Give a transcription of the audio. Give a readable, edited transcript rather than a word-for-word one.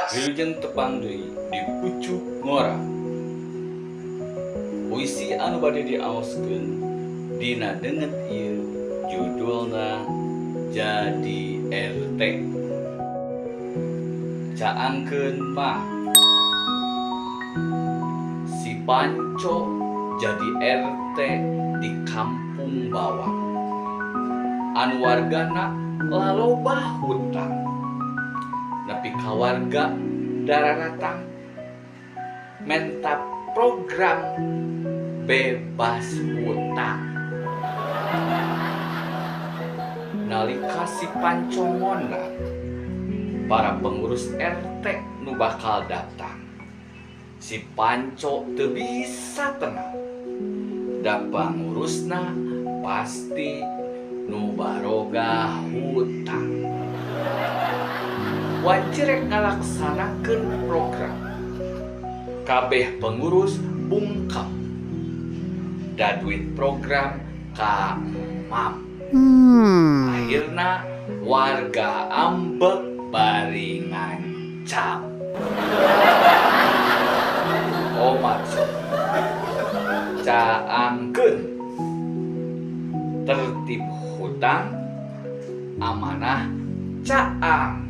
Wilujeng tepang deui di pucuk ngora. Puisi anu bade diaoskeun dina deungeut ieu judulna Jadi RT. Caangkeun mah si Panco jadi RT di kampung bawah. Anu wargana laloba hutang. Nepi ka warga dararatang menta program bebas hutang. Nalika si Pancongonna para pengurus RT nu bakal datang, si Panco teu bisa tenang. Da pangurusna pasti nu baroga hutang. Wajib ngalaksanakeun program. Kabeh pengurus bungkam. Da duit program ka emam. Akhirna warga ambek bari ngancam. Maksud caangkeun tertib hutang amanah caang.